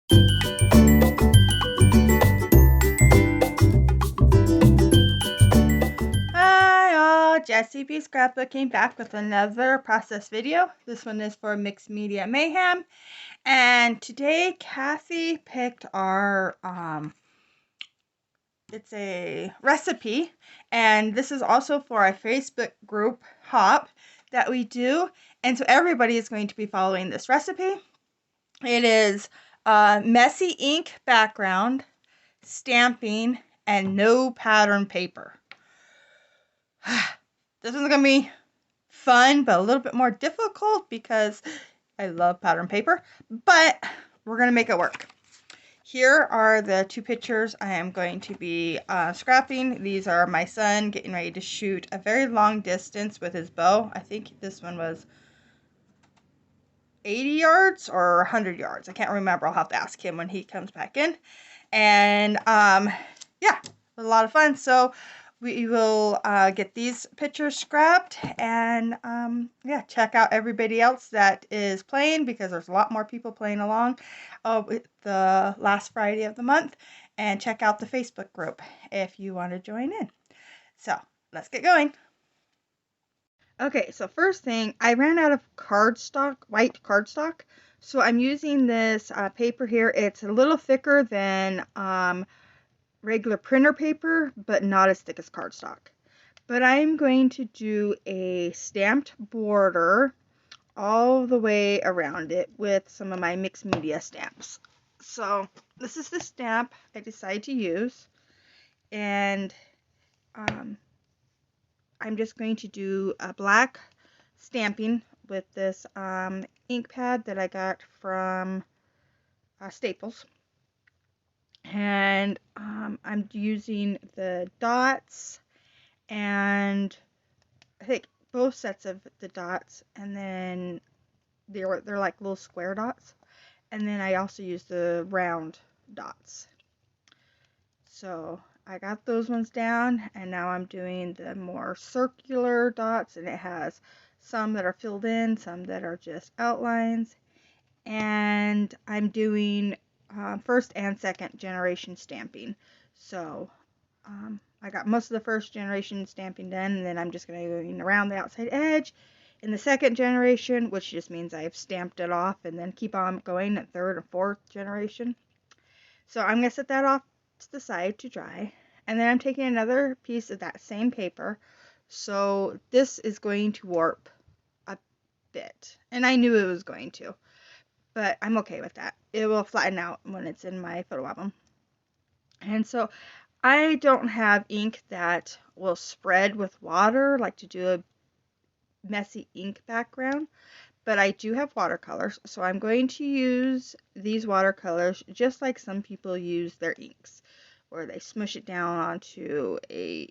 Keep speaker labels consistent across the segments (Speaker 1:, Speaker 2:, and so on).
Speaker 1: Hi all, Jessie B Scrapbook came back with another process video. This one is for Mixed Media Mayhem. And today Kathy picked our, it's a recipe. And this is also for our Facebook group, Hop, that we do. And so everybody is going to be following this recipe. It is messy ink background, stamping, and no pattern paper. This one's gonna be fun, but a little bit more difficult because I love pattern paper, but we're gonna make it work. Here are the two pictures I am going to be scrapping. These are my son getting ready to shoot a very long distance with his bow. I think this one was 80 yards or 100 yards. I can't remember. I'll have to ask him when he comes back in. And yeah, it was a lot of fun. So we will get these pictures scrapped and yeah, check out everybody else that is playing, because there's a lot more people playing along with the last Friday of the month. And check out the Facebook group if you want to join in. So let's get going. Okay, so first thing, I ran out of cardstock, white cardstock. So I'm using this paper here. It's a little thicker than regular printer paper, but not as thick as cardstock. But I'm going to do a stamped border all the way around it with some of my mixed media stamps. So this is the stamp I decided to use, and I'm just going to do a black stamping with this ink pad that I got from Staples. And I'm using the dots, and I think both sets of the dots, and then they're like little square dots, and then I also use the round dots. So I got those ones down, and now I'm doing the more circular dots, and it has some that are filled in, some that are just outlines, and I'm doing first and second generation stamping. So I got most of the first generation stamping done, and then I'm just going to go around the outside edge in the second generation, which just means I've stamped it off, and then keep on going at third or fourth generation. So I'm going to set that off to the side to dry, and then I'm taking another piece of that same paper. So this is going to warp a bit, and I knew it was going to, but I'm okay with that. It will flatten out when it's in my photo album. And so I don't have ink that will spread with water, like to do a messy ink background, but I do have watercolors, so I'm going to use these watercolors just like some people use their inks, where they smush it down onto a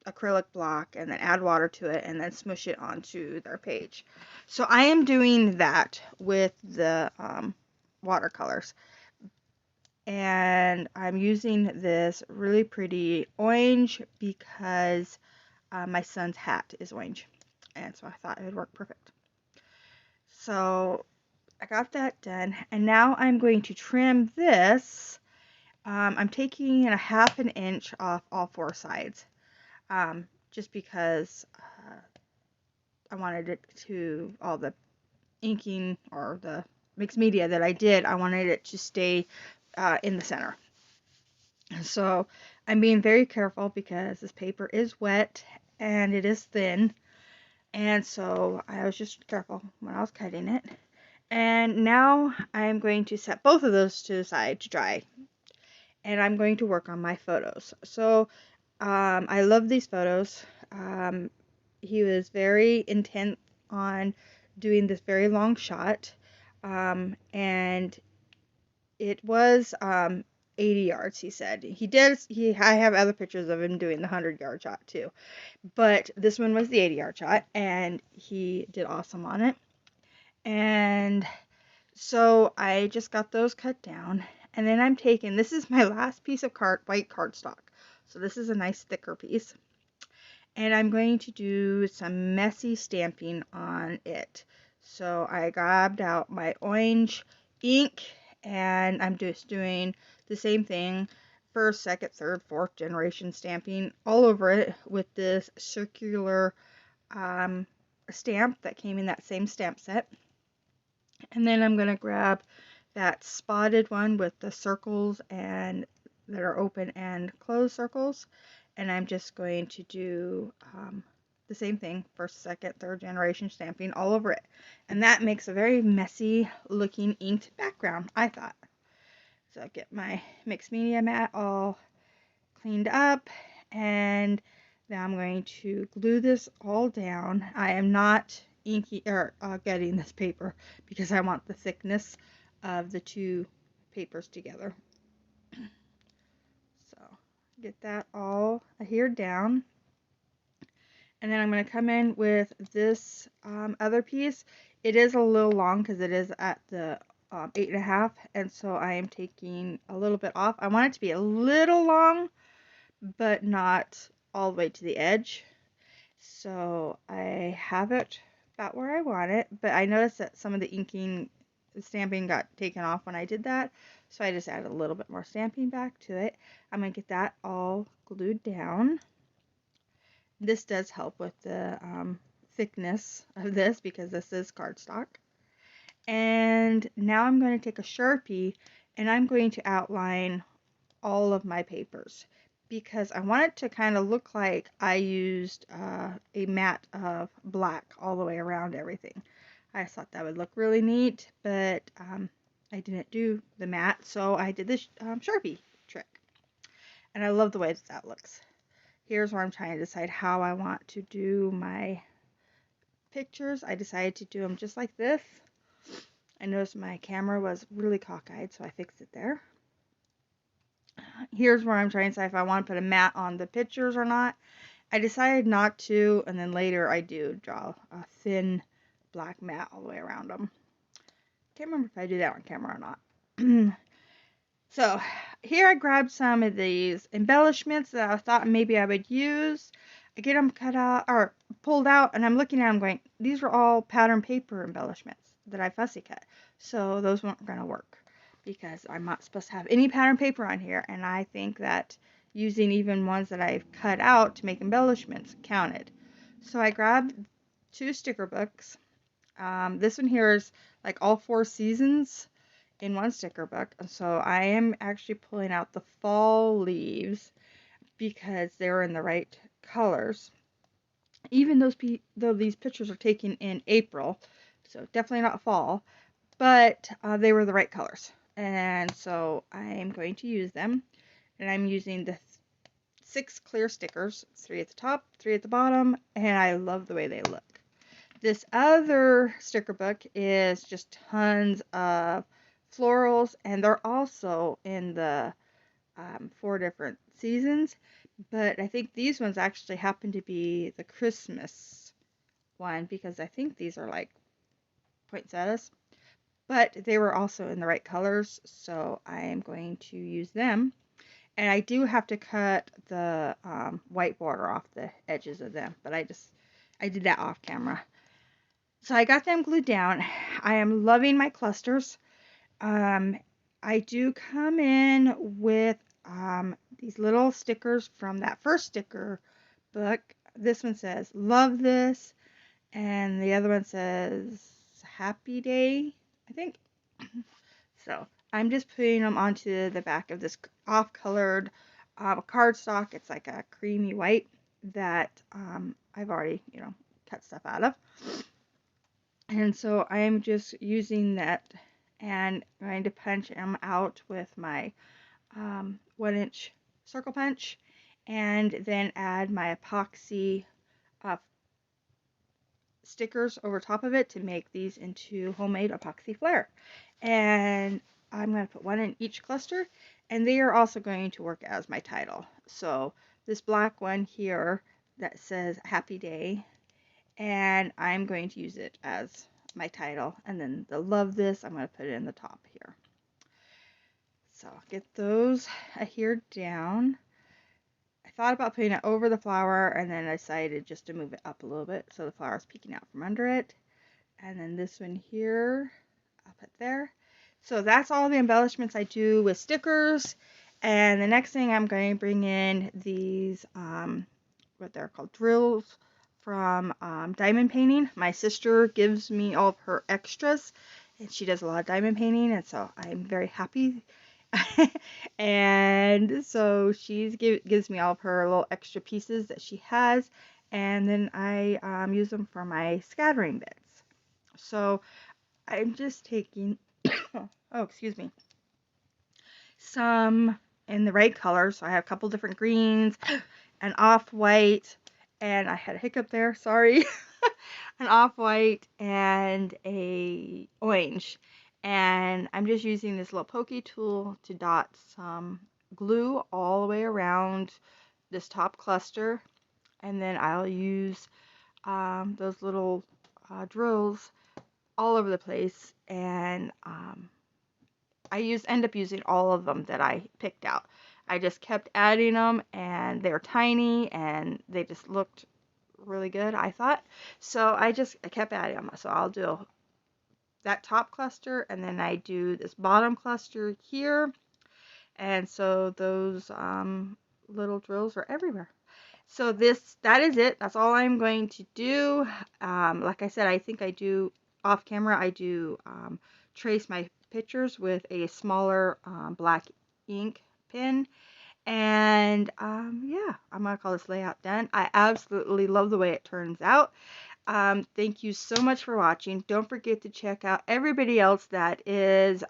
Speaker 1: acrylic block and then add water to it and then smush it onto their page. So I am doing that with the watercolors. And I'm using this really pretty orange because my son's hat is orange, and so I thought it would work perfect. So I got that done, and now I'm going to trim this. I'm taking a 1/2 inch off all four sides, just because I wanted it to, all the inking or the mixed media that I did, I wanted it to stay in the center. So I'm being very careful because this paper is wet and it is thin, and so I was just careful when I was cutting it. And now I'm going to set both of those to the side to dry, and I'm going to work on my photos. So I love these photos. He was very intent on doing this very long shot, and it was 80 yards, he said. I have other pictures of him doing the 100-yard shot too, but this one was the 80-yard shot, and he did awesome on it. And so I just got those cut down, and then I'm taking, this is my last piece of white cardstock, so this is a nice thicker piece, and I'm going to do some messy stamping on it. So I grabbed out my orange ink, and I'm just doing the same thing, first, second, third, fourth generation stamping all over it with this circular stamp that came in that same stamp set. And then I'm going to grab that spotted one with the circles and that are open and closed circles, and I'm just going to do the same thing, first, second, third generation stamping all over it. And that makes a very messy looking inked background, I thought. So I get my mixed media mat all cleaned up, and now I'm going to glue this all down. I am not inky or getting this paper because I want the thickness of the two papers together. So get that all adhered down, and then I'm going to come in with this other piece. It is a little long because it is at the 8.5, and so I am taking a little bit off. I want it to be a little long, but not all the way to the edge. So I have it about where I want it, but I noticed that some of the stamping got taken off when I did that, so I just added a little bit more stamping back to it. I'm going to get that all glued down. This does help with the thickness of this because this is cardstock. And now I'm going to take a Sharpie and I'm going to outline all of my papers because I want it to kind of look like I used a mat of black all the way around everything. I thought that would look really neat, but I didn't do the mat, so I did this Sharpie trick. And I love the way that looks. Here's where I'm trying to decide how I want to do my pictures. I decided to do them just like this. I noticed my camera was really cockeyed, so I fixed it there. Here's where I'm trying to decide if I want to put a mat on the pictures or not. I decided not to, and then later I do draw a thin black mat all the way around them. Can't remember if I do that on camera or not. So here I grabbed some of these embellishments that I thought maybe I would use. I get them cut out or pulled out, and I'm looking at them going, these are all pattern paper embellishments that I fussy cut. So those weren't going to work because I'm not supposed to have any pattern paper on here, and I think that using even ones that I've cut out to make embellishments counted. So I grabbed 2 sticker books. This one here is like all 4 seasons in one sticker book, and so I am actually pulling out the fall leaves because they're in the right colors. Even though these pictures are taken in April, so definitely not fall, but they were the right colors. And so I'm going to use them, and I'm using the 6 clear stickers, 3 at the top, 3 at the bottom, and I love the way they look. This other sticker book is just tons of florals, and they're also in the 4 different seasons, but I think these ones actually happen to be the Christmas one because I think these are like poinsettias. But they were also in the right colors, so I am going to use them. And I do have to cut the white border off the edges of them, but I did that off camera. So I got them glued down. I am loving my clusters. I do come in with these little stickers from that first sticker book. This one says, love this, and the other one says, happy day, I think. So I'm just putting them onto the back of this off-colored cardstock. It's like a creamy white that I've already, cut stuff out of. And so I am just using that and going to punch them out with my 1-inch circle punch, and then add my epoxy stickers over top of it to make these into homemade epoxy flare. And I'm going to put 1 in each cluster, and they are also going to work as my title. So this black one here that says happy day, and I'm going to use it as my title, and then the love this, I'm going to put it in the top here. So get those adhered down. I thought about putting it over the flower, and then I decided just to move it up a little bit so the flower's peeking out from under it. And then this one here, I'll put there. So that's all the embellishments I do with stickers. And the next thing I'm going to bring in these, what they're called, drills from diamond painting. My sister gives me all of her extras, and she does a lot of diamond painting, and so I'm very happy. And so gives me all of her little extra pieces that she has, and then I use them for my scattering bits. So I'm just taking, oh, excuse me, some in the right color. So I have a couple different greens, an off-white, and I had a hiccup there, sorry. An off-white and a orange. And I'm just using this little pokey tool to dot some glue all the way around this top cluster. And then I'll use those little drills all over the place, and end up using all of them that I picked out. I just kept adding them, and they're tiny, and they just looked really good, I thought. So I kept adding them. So I'll do that top cluster, and then I do this bottom cluster here, and so those little drills are everywhere. So that is it. That's all I'm going to do. Like I said, I think I do off camera. I do trace my pictures with a smaller black ink pen. And yeah, I'm gonna call this layout done. I absolutely love the way it turns out. Thank you so much for watching. Don't forget to check out everybody else that is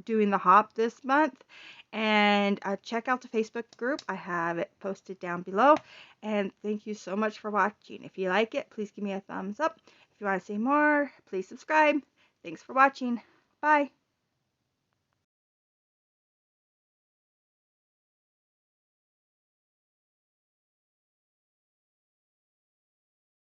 Speaker 1: doing the hop this month. And check out the Facebook group. I have it posted down below. And thank you so much for watching. If you like it, please give me a thumbs up. If you want to see more, please subscribe. Thanks for watching. Bye.